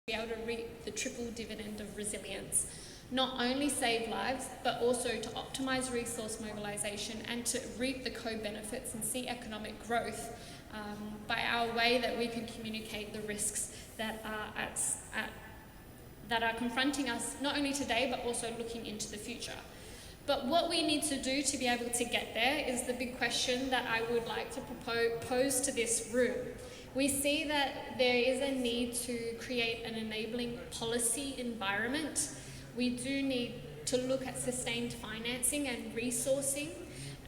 be able to reap the triple dividend of resilience. Not only save lives, but also to optimise resource mobilisation and to reap the co-benefits and see economic growth by our way that we can communicate the risks that are confronting us not only today but also looking into the future. But what we need to do to be able to get there is the big question that I would like to pose to this room. We see that there is a need to create an enabling policy environment. We do need to look at sustained financing and resourcing,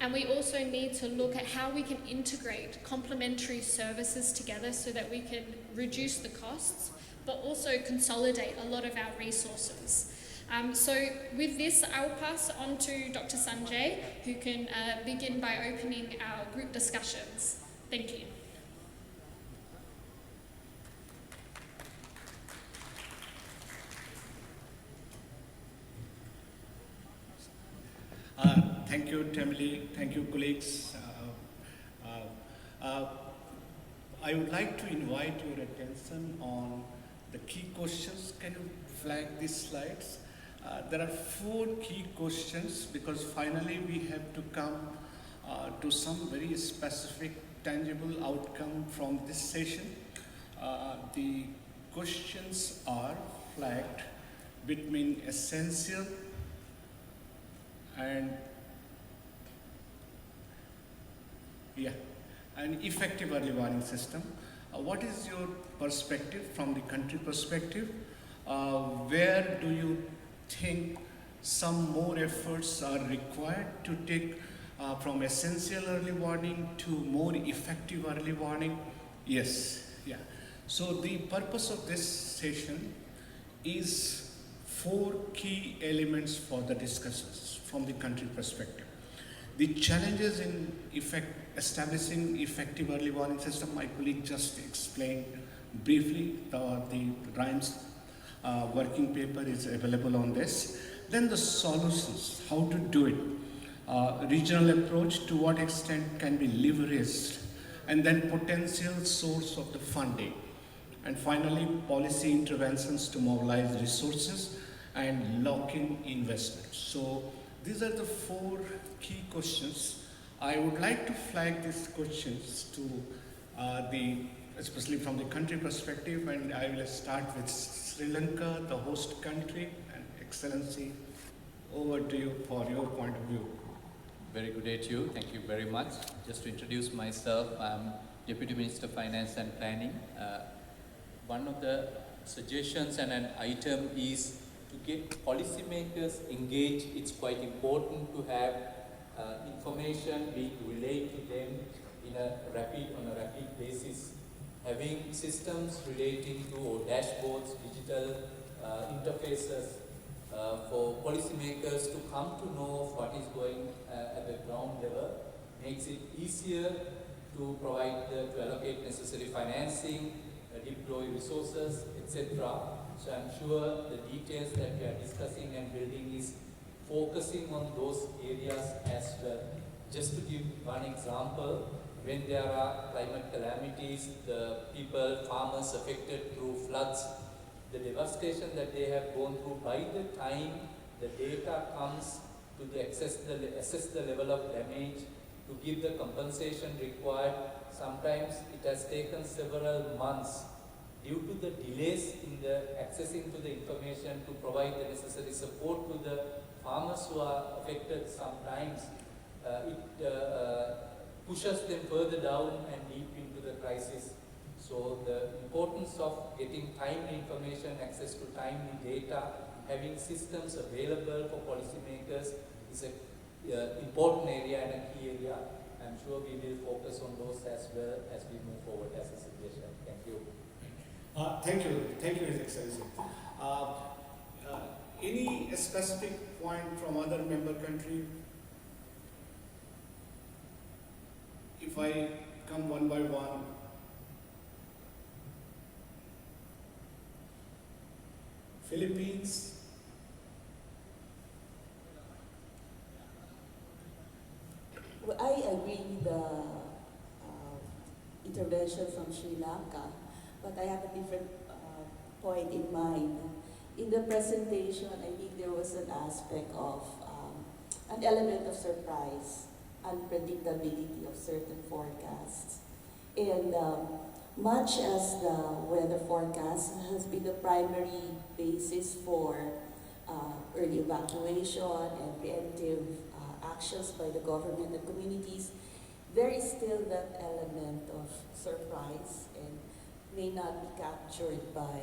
and we also need to look at how we can integrate complementary services together so that we can reduce the costs, but also consolidate a lot of our resources. So with this, I'll pass on to Dr. Sanjay, who can begin by opening our group discussions. Thank you. Thank you, Temily. Thank you, colleagues. I would like to invite your attention on the key questions. Can you flag these slides? There are 4 key questions because finally we have to come to some very specific, tangible outcome from this session. The questions are flagged between essential and an effective early warning system. What is your perspective from the country perspective? Where do you think some more efforts are required to take from essential early warning to more effective early warning? Yes, yeah. So the purpose of this session is 4 key elements for the discussions from the country perspective. The challenges in establishing effective early warning system, my colleague just explained briefly. The RIMES working paper is available on this. Then the solutions, how to do it. Regional approach, to what extent can be leveraged, and then potential source of the funding. And finally, policy interventions to mobilize resources and lock in investments. So these are the 4 key questions. I would like to flag these questions to especially from the country perspective, and I will start with Sri Lanka, the host country, and Excellency, over to you for your point of view. Very good day to you. Thank you very much. Just to introduce myself, I'm Deputy Minister of Finance and Planning. One of the suggestions and an item is to get policymakers engaged. It's quite important to have information being relayed to them on a rapid basis. Having systems relating to or dashboards, digital interfaces for policymakers to come to know what is going at the ground level makes it easier to allocate necessary financing, deploy resources, etc. So I'm sure the details that we are discussing and building is focusing on those areas as well. Just to give one example, when there are climate calamities, the farmers affected through floods, the devastation that they have gone through, by the time the data comes to assess the level of damage, to give the compensation required, sometimes it has taken several months due to the delays in the accessing to the information to provide the necessary support to the farmers who are affected. Sometimes it pushes them further down and deep into the crisis. So the importance of getting timely information, access to timely data, having systems available for policymakers is an important area and a key area. I'm sure we will focus on those as well as we move forward as a suggestion. Thank you. Thank you, His Excellency. Any specific point from other member country? If I come one by one. Philippines. Well, I agree with the intervention from Sri Lanka, but I have a different point in mind. In the presentation, I think there was an aspect of an element of surprise, unpredictability of certain forecasts. And much as the weather forecast has been the primary basis for early evacuation and preemptive actions by the government and communities, there is still that element of surprise and may not be captured by,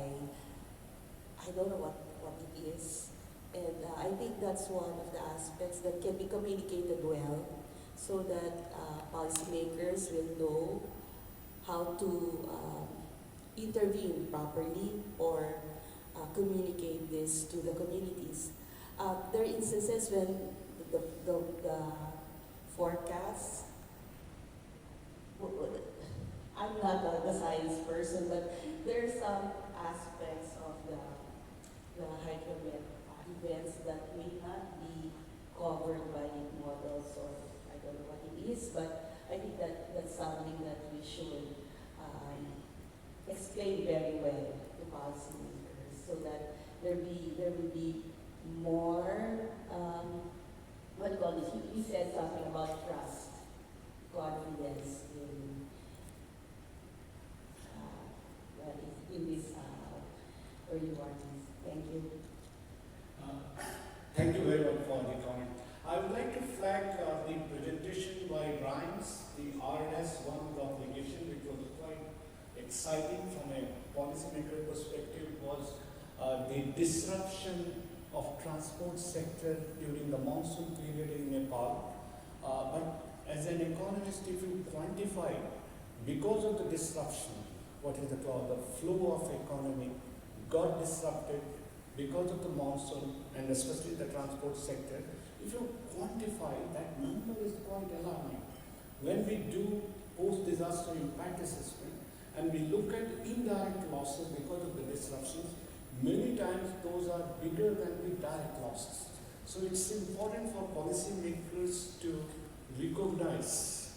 I don't know what it is. And I think that's one of the aspects that can be communicated well so that policymakers will know how to intervene properly or communicate this to the communities. There are instances when the forecasts, I'm not the science person, but there are some aspects of the hydromet events that may not be covered by models, or I don't know what it is, but I think that's something that we should explain very well to policymakers so that there will be more, what do you call this? He said something about trust, confidence in this early warnings. Thank you. Thank you very much for the comment. I would like to flag the presentation by Rhymes, the RNS one, the obligation, which was quite exciting from a policymaker perspective, was the disruption of transport sector during the monsoon period in Nepal. But as an economist, if you quantify, because of the disruption, what is the flow of economy got disrupted because of the monsoon and especially the transport sector. If you quantify, that number is quite alarming. When we do post-disaster impact assessment and we look at indirect losses because of the disruptions, many times those are bigger than the direct losses. So it's important for policymakers to recognize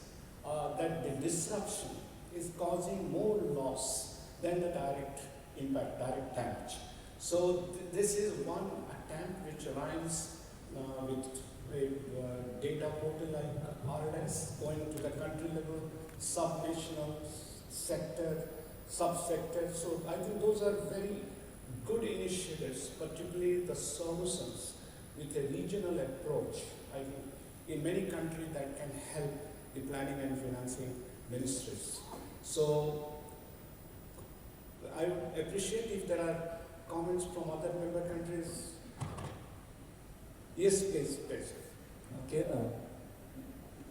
that the disruption is causing more loss than the direct impact, direct damage. So this is one attempt which rhymes with a data portal like RNS, going to the country level, sub-national, sector, sub-sector. So I think those are very good initiatives, particularly the solutions with a regional approach. I think in many countries that can help the planning and financing ministries. So I would appreciate if there are comments from other member countries. Yes, please. Okay,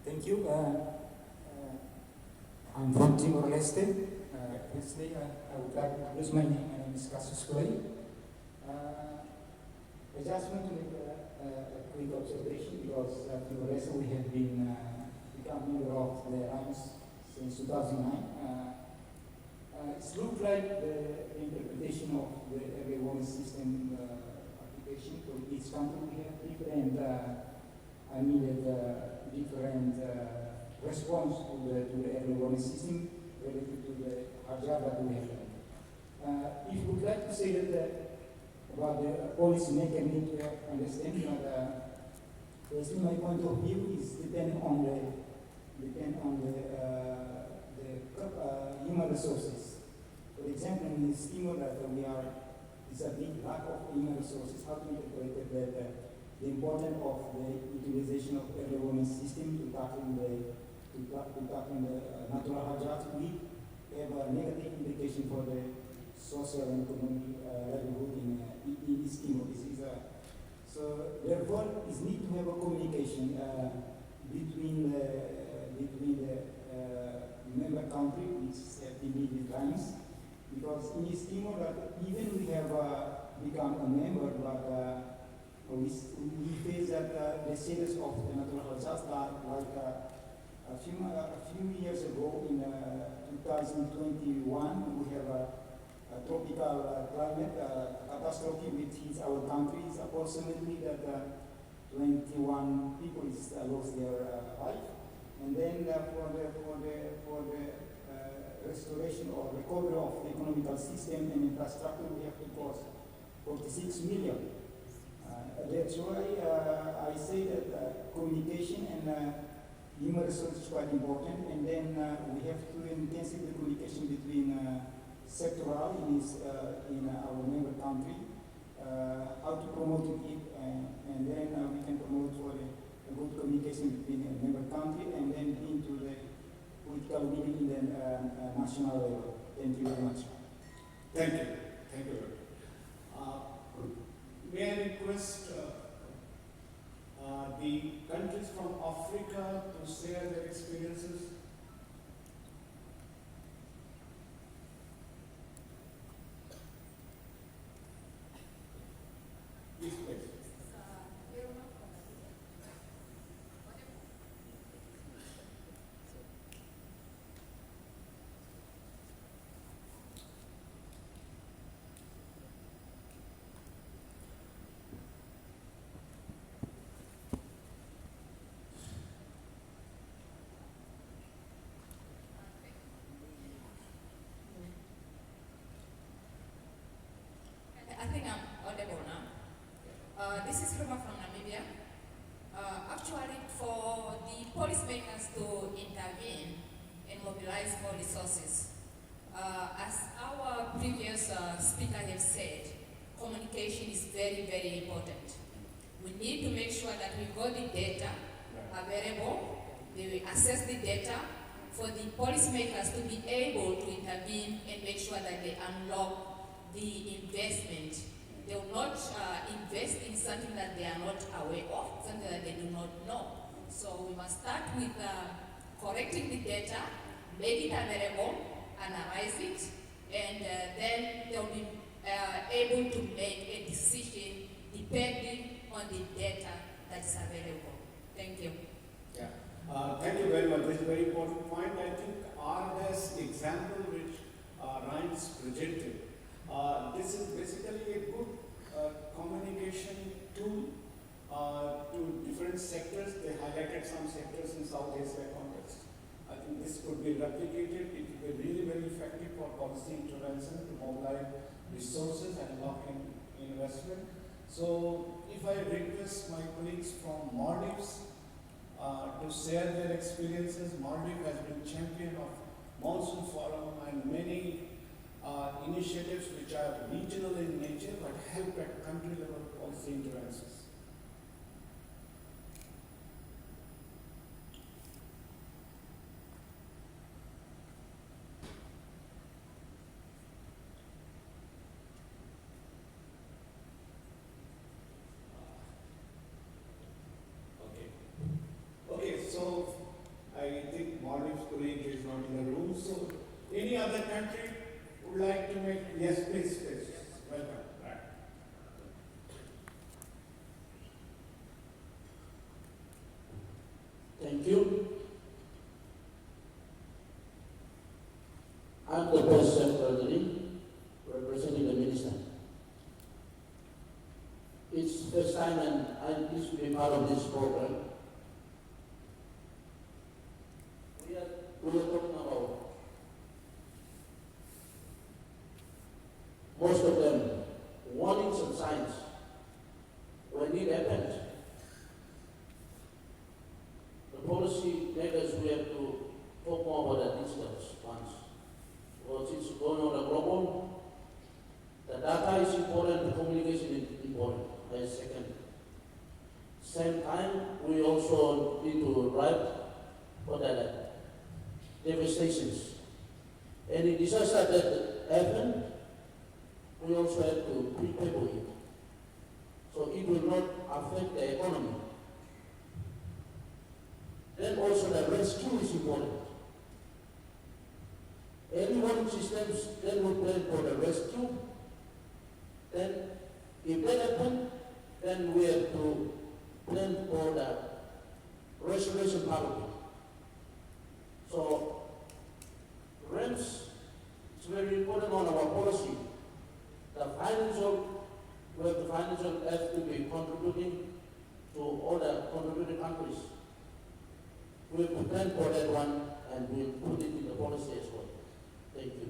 thank you. I'm from Timor-Leste. Firstly, I would like to introduce my name. My name is Cassius Clay. I just want to make a quick observation because Timor-Leste we have been become member of the RIMES since 2009. It looks like the interpretation of the early warning system application for each country. We have different, different response to the early warning system related to the hazard that we have. If you would like to say that about the policy maker need to understand that firstly my point of view is depend on the human resources. For example, in this Timor that is a big lack of human resources. How to interpret that the importance of the utilization of early warning system to tackle the natural hazards will have a negative implication for the social and economic livelihood in this Timor. So therefore, is need to have a communication between the member country, which have immediate times, because in East Timor, even we have become a member, but we face that the series of the natural hazards like a few years ago in 2021, we have a tropical climate catastrophe which hits our countries. Approximately that 21 people lost their life. And then for the restoration or recovery of the economical system and infrastructure, we have to 46 million. That's why I say that communication and human resources is quite important, and then we have to intensify the communication between sectoral in our member country, how to promote it, and then we can promote for a good communication between a member country and then into the political meeting in the national level. Thank you very much. Thank you. Thank you. May I request the countries from Africa to share their experiences? Please, please. I think I'm audible now. This is Roma from Namibia. Actually, for the policymakers to intervene and mobilize more resources, as our previous speaker have said, communication is very, very important. We need to make sure that we got the data available, they assess the data for the policymakers to be able to intervene and make sure that they unlock the investment. They will not invest in something that they are not aware of, something that they do not know. So we must start with correcting the data, make it available, analyze it, and then they'll be able to make a decision depending on the data that is available. Thank you. Yeah. Thank you very much. This is a very important point. I think RDS example which Ryan's presented, this is basically a good communication tool to different sectors. They highlighted some sectors in South Asia context. I think this could be replicated. It will be really very effective for policy intervention to mobilize resources and lock in investment. So if I request my colleagues from Maldives to share their experiences. Maldives has been champion of Monsoon Forum and many initiatives which are regional in nature but help at country level policy interventions. Okay, so I think Maldives colleague is not in the room. So any other country would like to make, yes, please, welcome. Right. Thank you. I'm the Press Secretary representing the Minister. It's the first time and I used to be part of this program. We are talking about most of them warnings and signs when it happens. The policy makers we have to talk more about the details once. Because it's going on a global, the data is important, the communication is important as second. Same time, we also need to write for the devastations. Any disaster that happen, we also have to prepare for it. So it will not affect the economy. Then also the rescue is important. Any warning systems then will plan for the rescue. Then if that happens, then we have to plan for the restoration part of it. So REMS is very important on our policy. The financial have to be contributing to all the contributing countries. We have to plan for that one and we'll put it in the policy as well. Thank you.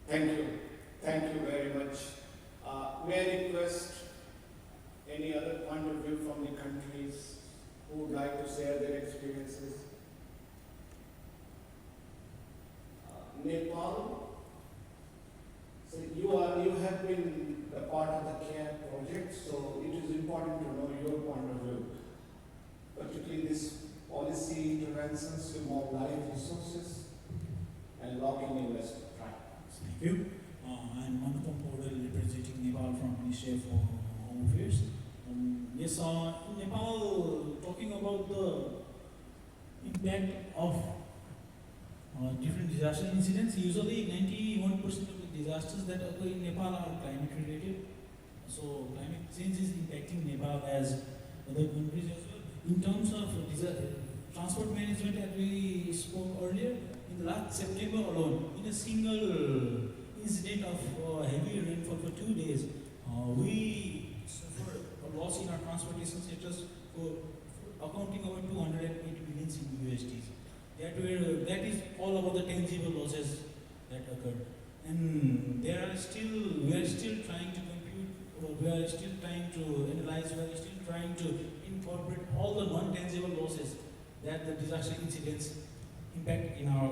Thank you. Thank you very much. May I request any other point of view from the countries who would like to share their experiences? Nepal. So you have been a part of the CARE project, so it is important to know your point of view, particularly this policy interventions to mobilize resources and lock in investment. Thank you. I'm Anupam Paudel, representing Nepal from Ministry of Home Affairs. Yes, in Nepal, talking about the impact of different disaster incidents, usually 91% of the disasters that occur in Nepal are climate related. So climate change is impacting Nepal as other countries as well. In terms of transport management, as we spoke earlier, in the last September alone, in a single incident of heavy rainfall for 2 days, we suffered a loss in our transportation sectors for accounting over 208 billion in USDs. That is all about the tangible losses that occurred. And we are still trying to compute, we are still trying to analyze, we are still trying to incorporate all the non-tangible losses that the disaster incidents impact in our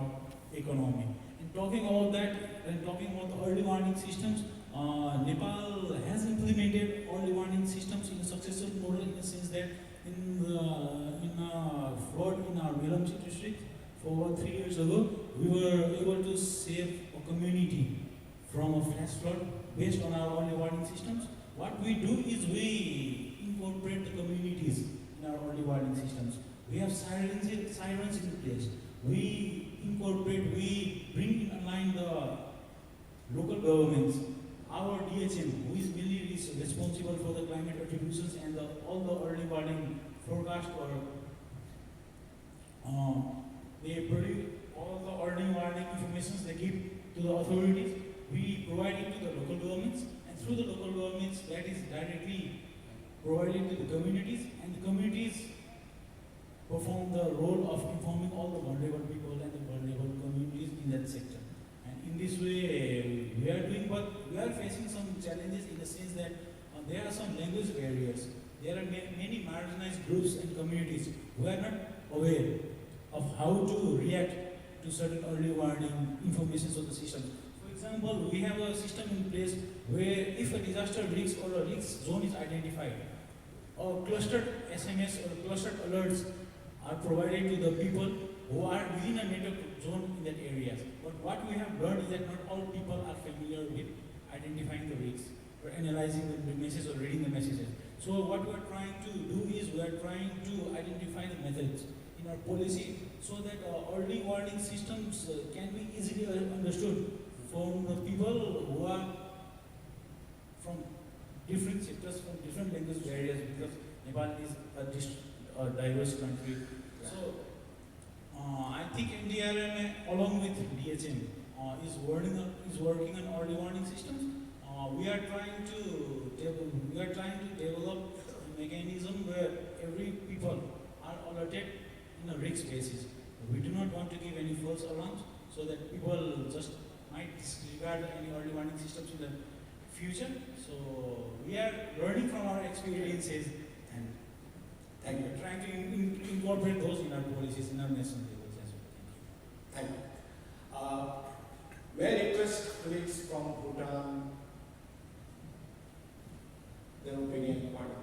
economy. And talking about that, and talking about the early warning systems, Nepal has implemented early warning systems in a successful model, in the sense that in flood in our Melamchi district, for about 3 years ago, we were able to save a community from a flash flood based on our early warning systems. What we do is we incorporate the communities in our early warning systems. We have sirens in place. We bring in line the local governments. Our DHM, who is mainly responsible for the climate attributions and all the early warning forecast, they produce all the early warning information they give to the authorities. We provide it to the local governments, and through the local governments, that is directly provided to the communities, and the communities perform the role of informing all the vulnerable people and the vulnerable communities in that sector. And in this way, we are doing, but we are facing some challenges in the sense that there are some language barriers. There are many marginalized groups and communities who are not aware of how to react to certain early warning information of the system. For example, we have a system in place where if a disaster risk or a risk zone is identified, clustered SMS or clustered alerts are provided to the people who are within a network zone in that area. But what we have learned is that not all people are familiar with identifying the risks or analyzing the message or reading the messages. So what we are trying to do is we are trying to identify the methods in our policy so that early warning systems can be easily understood from the people who are from different sectors, from different language areas, because Nepal is a diverse country. So I think NDRMA, along with DHM, is working on early warning systems. We are trying to develop a mechanism where every people are alerted in a risk basis. We do not want to give any false alarms so that people just might disregard any early warning systems in the future. So we are learning from our experiences and we are trying to incorporate those in our policies, in our national levels as well. Thank you. May I request colleagues from Bhutan, their opinion on it?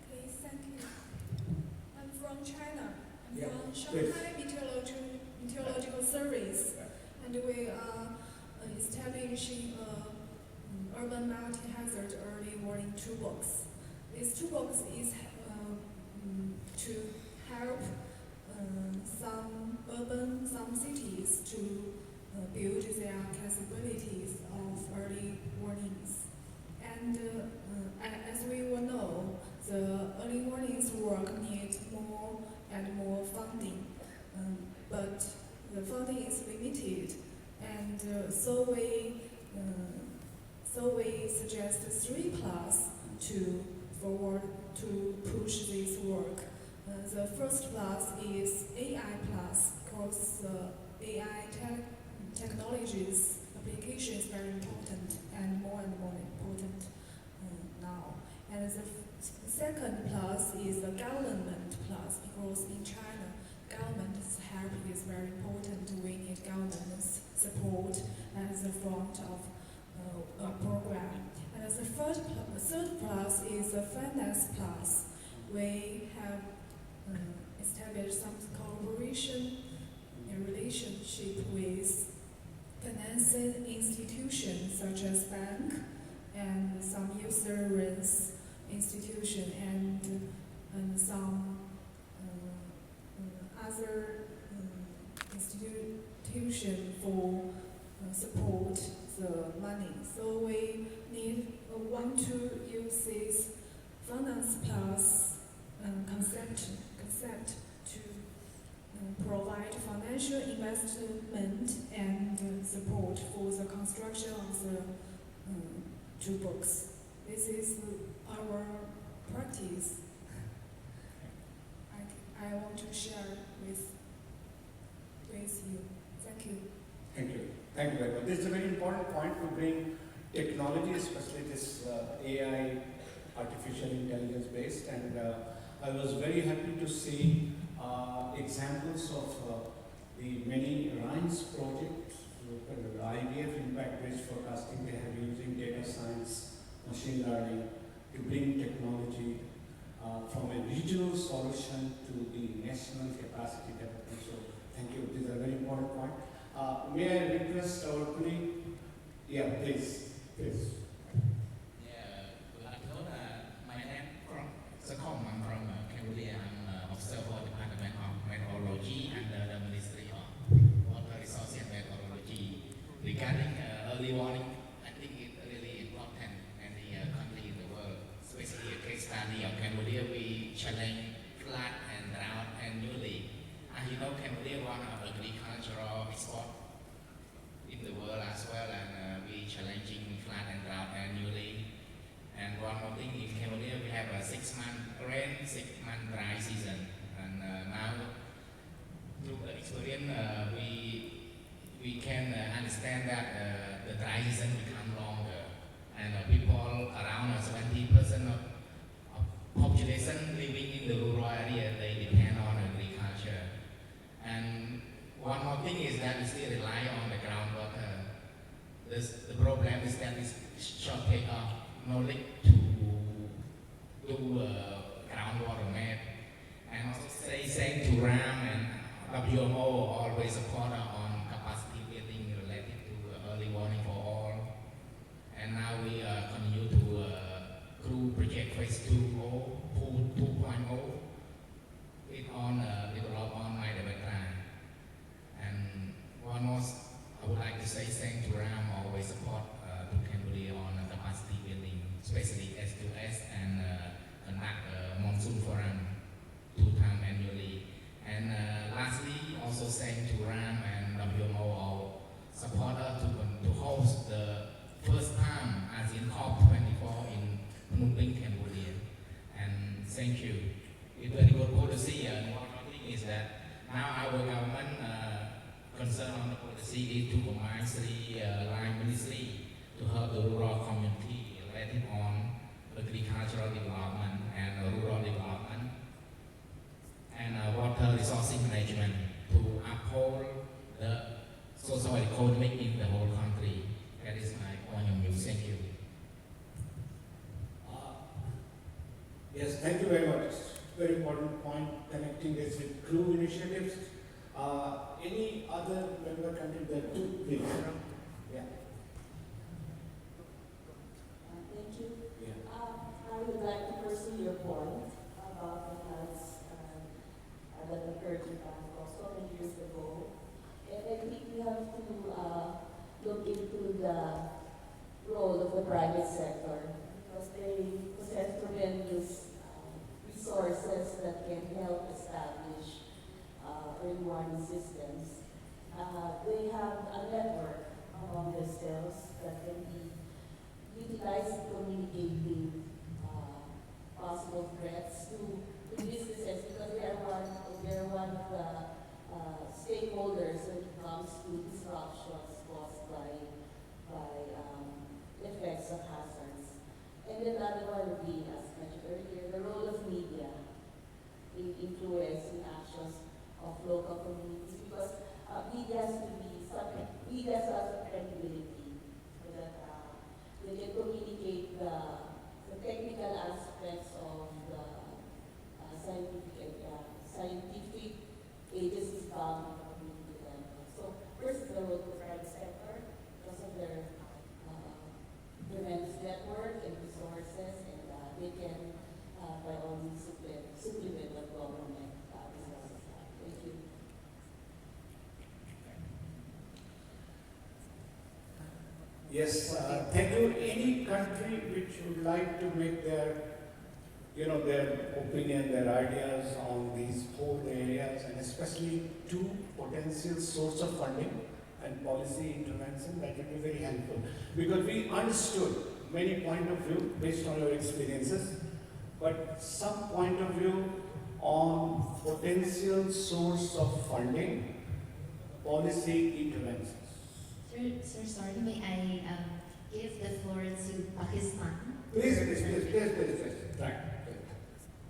Okay, thank you. I'm from China. I'm Yeah, from please. Shanghai Meteorological Service, and we are establishing a urban multi-hazard early warning toolbox. This toolbox is to help some cities to build their capabilities of early warnings. And as we all know, the early warnings work needs more and more funding, but the funding is limited, and so we suggest 3+ to push this work. the first plus is AI plus, because AI technologies application is very important and more important now. And the second plus is the government plus, because in China, government's help is very important. We need government's support as the front of a program. And the third plus is the finance plus. We have established some cooperation and relationship with financing institutions such as bank and some user-raised institution and some other institution for support the money. So we want to use this finance plus concept to provide financial investment and support for the construction of the two books. This is our practice. I want to share with you. Thank you. Thank you. Thank you very much. This is a very important point to bring technology, especially this AI, artificial intelligence based, and I was very happy to see examples of the many RHINES projects, IVF, impact-based forecasting. They have using data science, machine learning to bring technology from a regional solution to the national capacity development. So thank you. This is a very important point. May I request our colleague? Yeah, please. Please. Yeah, good afternoon. My name is Sakom. I'm from Cambodia. I'm observer Department of Meteorology under the Ministry of Water Resources and Meteorology. Regarding early warning, I think it's really important in the country in the world. Especially a case study of Cambodia, we challenge flood and drought annually. And you know, Cambodia one of agricultural export in the world as well, and we challenging flood and drought annually. And one more thing, in Cambodia we have a 6-month rain, 6-month dry season, and now through the experience we can understand that the dry season become longer, and people around 70% of population living in the rural area, they depend on agriculture. And one more thing is that we still rely on the groundwater. The problem is that this shortage of knowledge to do groundwater map. And also saying to RAM and WMO always support on capacity building related to early warning for all. And now we continue to crew project phase 2.0, it on develop on my development. And one more, I would like to say thanks to RAM, always support to Cambodia on capacity building, especially S2S, and conduct monsoon forum 2 times annually. And lastly, also thanks to RAM and WMO all support us to host the first time ASEAN COP24 in Phnom Penh, Cambodia. And thank you. It's very good policy, and one thing is that now our government concern on the policy is to combine 3 line ministry to help the rural community related on agricultural development and rural development and water resources management to uphold the social economic in the whole country. That is my point of view. Thank you. Yes, thank you very much. Very important point, connecting this with crew initiatives. Any other member country that took please? Yeah. Thank you. Yeah. I would like to pursue your point about the floods that occurred in Bangkok so many years ago. And I think we have to look into the role of the private sector, because they possess tremendous resources that can help establish early warning systems. They have a network among themselves that can be utilized in communicating possible threats to businesses, because they are response to disruptions caused by effects of hazards. And another one would be, as mentioned earlier, the role of media in influencing actions of local communities, because media has some credibility so that they can communicate the technical aspects of the scientific agencies bound in community development. So first is the role of the private sector because of their tremendous network and resources, and they can by all means supplement what government resources have. Thank you. Yes, thank you. Any country which would like to make their, their opinion, their ideas on these 4 areas, and especially 2 potential source of funding and policy intervention, that would be very helpful. Because we understood many point of view based on your experiences, but some point of view on potential source of funding, policy interventions. Sir, sorry, may I give the floor to Pakistan? Please. Right.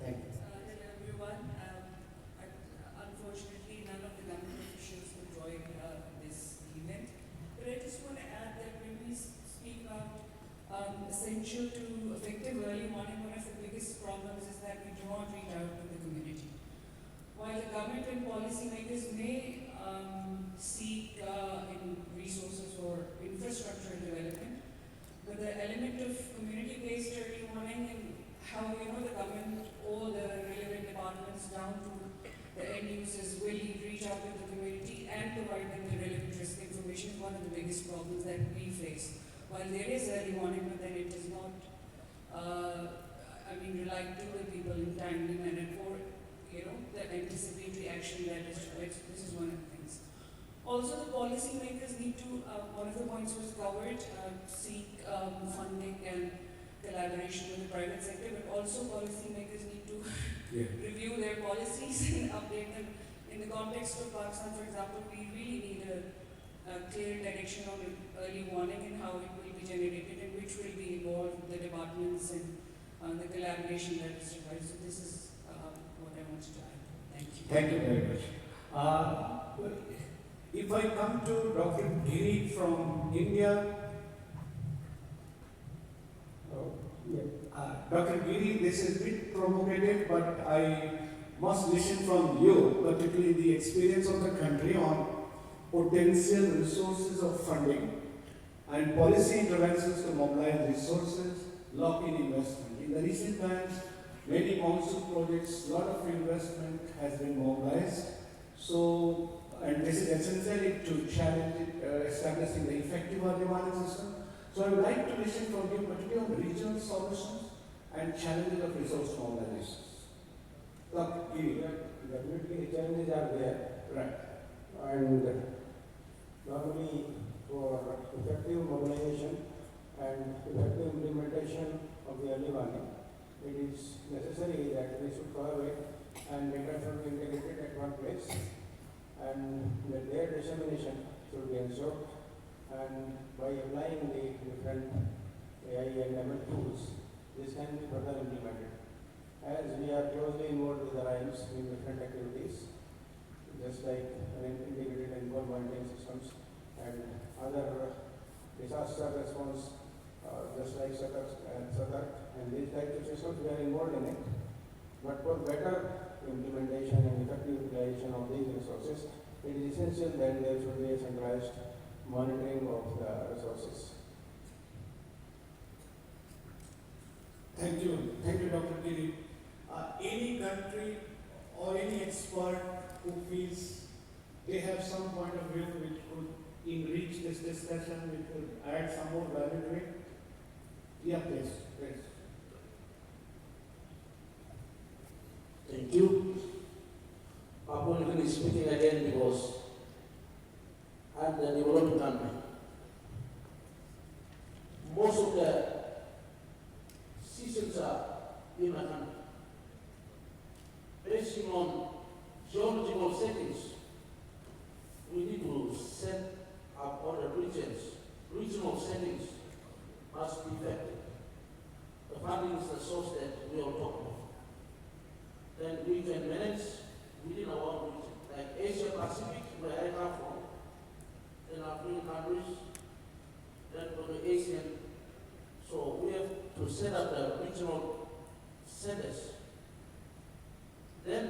Thank you. Hello everyone. Unfortunately, none of the government officials will join this event. But I just want to add that when we speak about essential to effective early warning, one of the biggest problems is that we do not reach out to the community. While the government and policymakers may seek in resources for infrastructure development, but the element of community-based early warning and how the government or the relevant departments down to the end users will reach out to the community and provide them the relevant risk information is one of the biggest problems that we face. While there is early warning, but then it is not, rely to the people in timely manner for, the anticipatory action that is required. So this is one of the things. Also, the policymakers need to, one of the points was covered, seek funding and collaboration with the private sector, but also policymakers need to review their policies and update them. In the context of Pakistan, for example, we really need a clear direction on early warning and how it will be generated and which will be involved, the departments and the collaboration that is required. So this is what I wanted to add. Thank you. Thank you very much. If I come to Dr. Giri from India, Dr. Giri, this is a bit provocative, but I must listen from you, particularly the experience of the country on potential resources of funding and policy interventions to mobilize resources, lock in investment. In the recent times, many monsoon projects, a lot of investment has been mobilized. So, and this is essentially to challenge establishing the effective early warning system. So I would like to listen from you, particularly on regional solutions and challenges of resource mobilization. Definitely the challenges are there. Right. And normally for effective mobilization and effective implementation of the early warning, it is necessary that they should collaborate and data should be integrated at one place, and that their dissemination should be ensured, and by applying the different AI and ML tools, this can be further implemented. As we are closely involved with the RIMES in different activities, just like integrated involved monitoring systems and other disaster response, just like SATARK and these types of systems, we are involved in it. But for better implementation and effective utilization of these resources, it is essential that there should be a centralized monitoring of the resources. Thank you, Dr. Giri. Any country or any expert who feels they have some point of view which could enrich this discussion, which could add some more value to it? Yeah, please. Thank you. Papua New Guinea is speaking again because I'm the developing country. Most of the systems are in my country. Based on geological settings, we need to to set up other regional settings must be effective. The funding is the source that we all talk about. Then we can manage within our own region, like Asia Pacific, where I come from, then African countries, then for the Asian. So we have to set up the regional centers. Then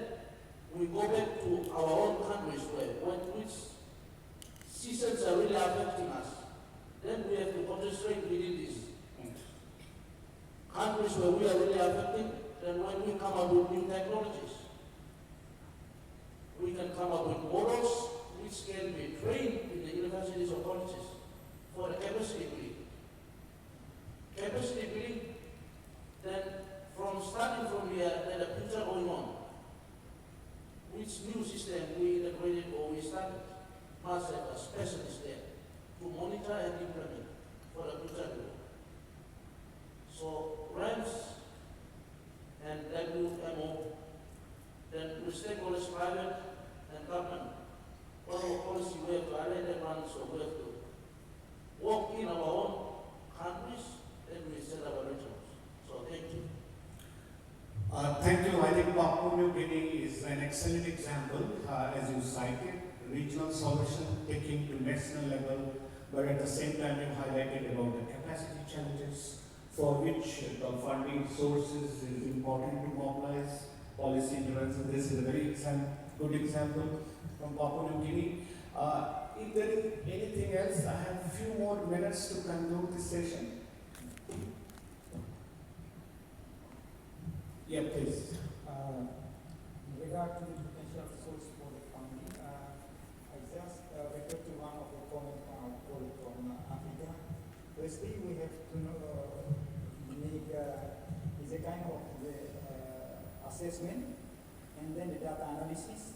we go back to our own countries which seasons are really affecting us. Then we have to concentrate within these countries where we are really affected. Then when we come up with new technologies, we can come up with models which can be trained in the universities or colleges for the capacity building. Capacity building, then starting from here, then the future going on. Which new system we integrated or we started must have a specialist there to monitor and implement for the future growth. So RAMS and WMO, then with stakeholders, private and government, all our policy we have to align them on, so we have to work in our own countries, then we set our regions. So thank you. Thank you. I think Papua New Guinea is an excellent example, as you cited, regional solution taking to national level, but at the same time you highlighted about the capacity challenges for which the funding sources is important to mobilize policy intervention. This is a very good example from Papua New Guinea. If there is anything else, I have a few more minutes to conclude this session. Yeah, please. In regard to the potential source for the funding, I just refer to one of the comments from our colleague from Africa. Firstly, we have to make is a kind of the assessment and then the data analysis,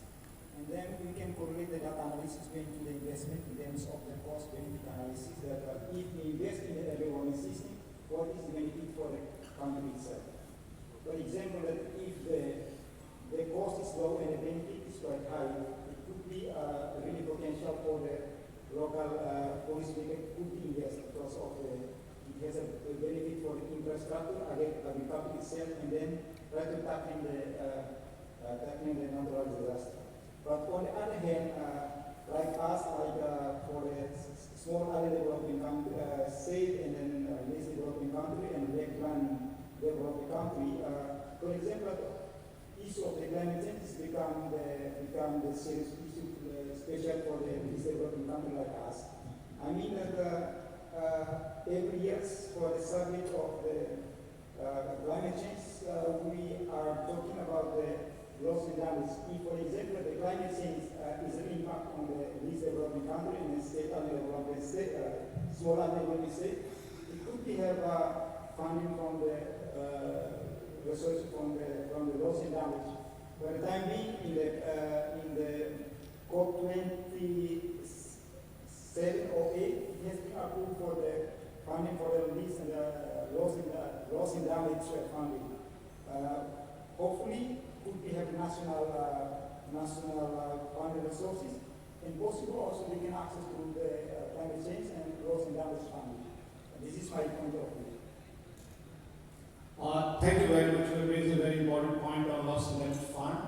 and then we can correlate the data analysis going to the investment in terms of the cost benefit analysis. That if we invest in the early warning system, what is the benefit for the country itself? For example, that if the cost is low and the benefit is quite high, it could be really potential for the local policymaker could invest because of it has a benefit for the infrastructure, again, the republic itself, and then try to tackling the natural disaster. But on the other hand, like us, for the small island developing country, safe and then less developing country and background developed country. For example, the issue of the climate change has become the serious issue, especially for the least developing country like us. I mean that every year for the subject of the climate change, we are talking about the loss and damage. If, for example, the climate change is an impact on the least developing country and the state undeveloped state, small undeveloped state, it could be have funding from the research from the loss and damage. For the time being, in the COP27 or 8, it has been approved for the funding for the lease and loss and damage funding. Hopefully, could we have national funding resources, and possible also we can access to the climate change and loss and damage funding. This is my point of view. Thank you very much. You raised a very important point on loss and damage fund.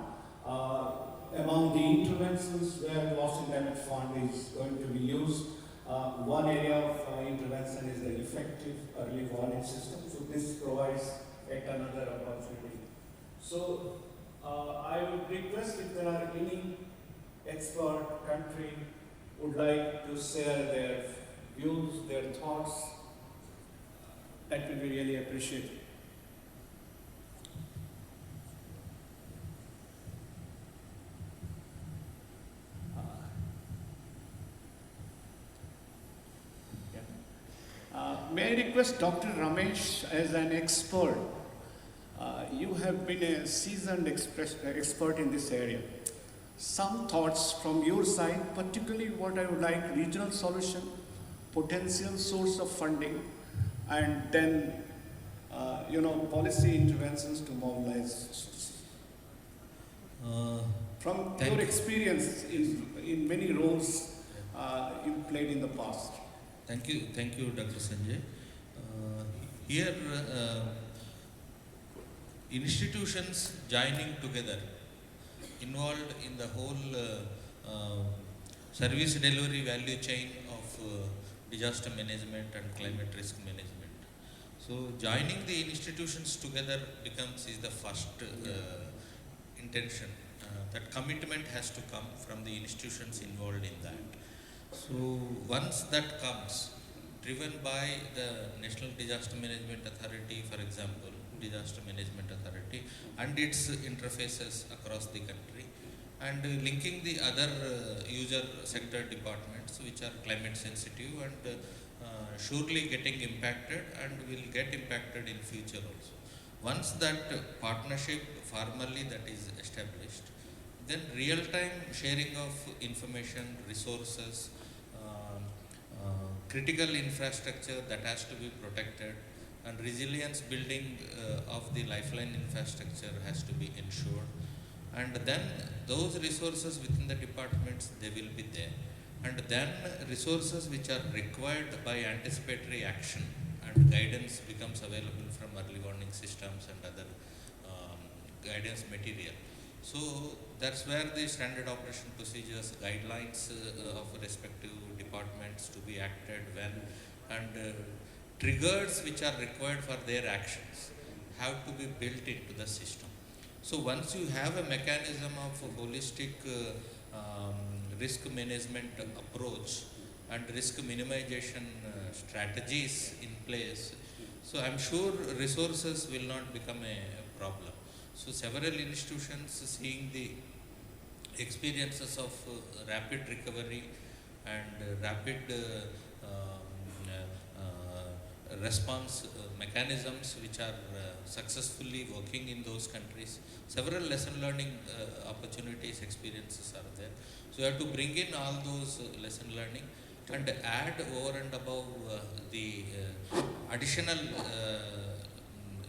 Among the interventions where loss and damage fund is going to be used, one area of intervention is the effective early warning system. So this provides yet another opportunity. So I would request if there are any expert country would like to share their views, their thoughts, that will be really appreciated. May I request Dr. Ramesh as an expert? You have been a seasoned expert in this area. Some thoughts from your side, particularly what I would like, regional solution, potential source of funding, and then policy interventions to mobilize. From your experience in many roles, you played in the past? Thank you, Dr. Sanjay. Here, institutions joining together involved in the whole service delivery value chain of disaster management and climate risk management. So joining the institutions together is the first intention. That commitment has to come from the institutions involved in that. So once that comes, driven by the National Disaster Management Authority, for example, Disaster Management Authority, and its interfaces across the country, and linking the other user sector departments which are climate sensitive and surely getting impacted and will get impacted in future also. Once that partnership formally that is established, then real-time sharing of information, resources, critical infrastructure that has to be protected, and resilience building of the lifeline infrastructure has to be ensured. And then those resources within the departments, they will be there. And then resources which are required by anticipatory action and guidance becomes available from early warning systems and other guidance material. So that's where the standard operation procedures, guidelines of respective departments to be acted when, and triggers which are required for their actions have to be built into the system. So once you have a mechanism of a holistic risk management approach and risk minimization strategies in place, so I'm sure resources will not become a problem. So several institutions seeing the experiences of rapid recovery and rapid response mechanisms which are successfully working in those countries. Several lesson learning opportunities, experiences are there. So you have to bring in all those lesson learning and add over and above the additional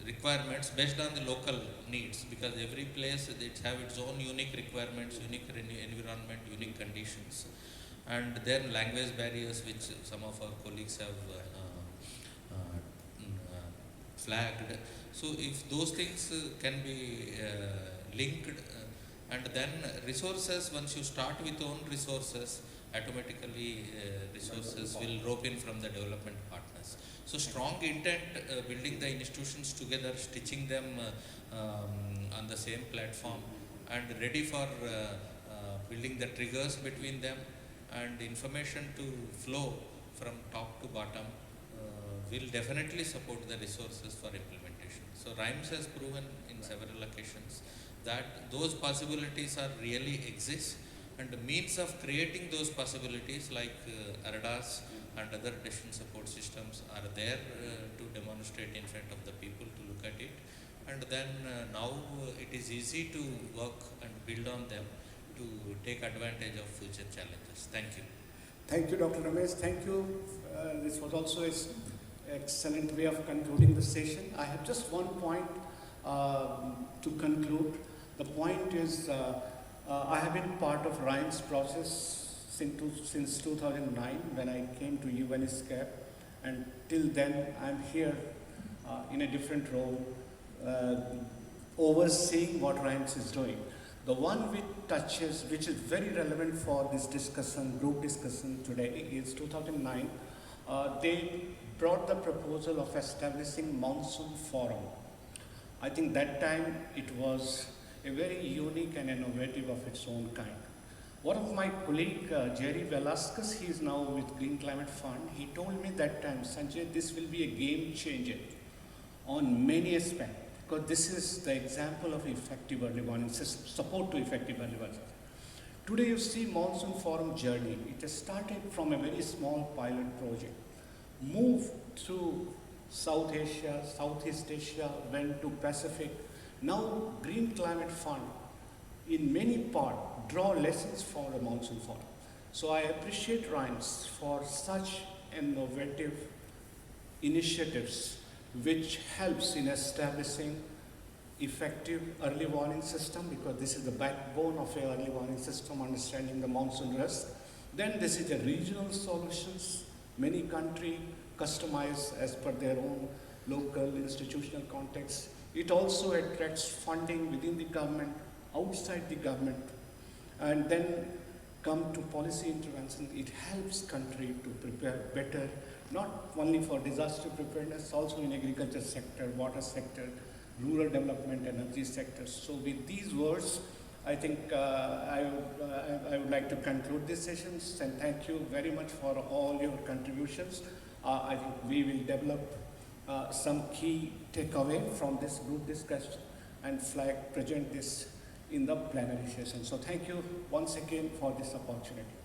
requirements based on the local needs, because every place it have its own unique requirements, unique environment, unique conditions, and then language barriers which some of our colleagues have flagged. So if those things can be linked, and then resources, once you start with own resources, automatically resources will rope in from the development partners. So strong intent, building the institutions together, stitching them on the same platform, and ready for building the triggers between them, and information to flow from top to bottom will definitely support the resources for implementation. So RIMES has proven in several occasions that those possibilities are really exist, and the means of creating those possibilities like ARDAS and other decision support systems are there to demonstrate in front of the people to look at it, and then now it is easy to work and build on them to take advantage of future challenges. Thank you. Thank you, Dr. Ramesh. Thank you. This was also an excellent way of concluding the session. I have just one point to conclude. The point is, I have been part of RIMES process since 2009 when I came to UNESCAP, and till then I'm here in a different role, overseeing what RIMES is doing. The one which is very relevant for this discussion, group discussion today, is 2009. They brought the proposal of establishing Monsoon Forum. I think that time it was a very unique and innovative of its own kind. One of my colleague, Jerry Velasquez, he is now with Green Climate Fund, he told me that time, Sanjay, this will be a game changer on many aspects, because this is the example of effective early warning system, support to effective early warning system. Today you see Monsoon Forum journey. It has started from a very small pilot project, moved to South Asia, Southeast Asia, went to Pacific. Now Green Climate Fund, in many parts, draw lessons for a Monsoon Forum. So I appreciate RIMES for such innovative initiatives which helps in establishing effective early warning system, because this is the backbone of a early warning system, understanding the monsoon risk. Then this is a regional solutions. Many countries customize as per their own local institutional context. It also attracts funding within the government, outside the government, and then come to policy intervention. It helps country to prepare better, not only for disaster preparedness, also in agriculture sector, water sector, rural development, energy sector. So with these words, I think I would like to conclude this session, and thank you very much for all your contributions. I think we will develop some key takeaway from this group discussion and present this in the plenary session. So thank you once again for this opportunity.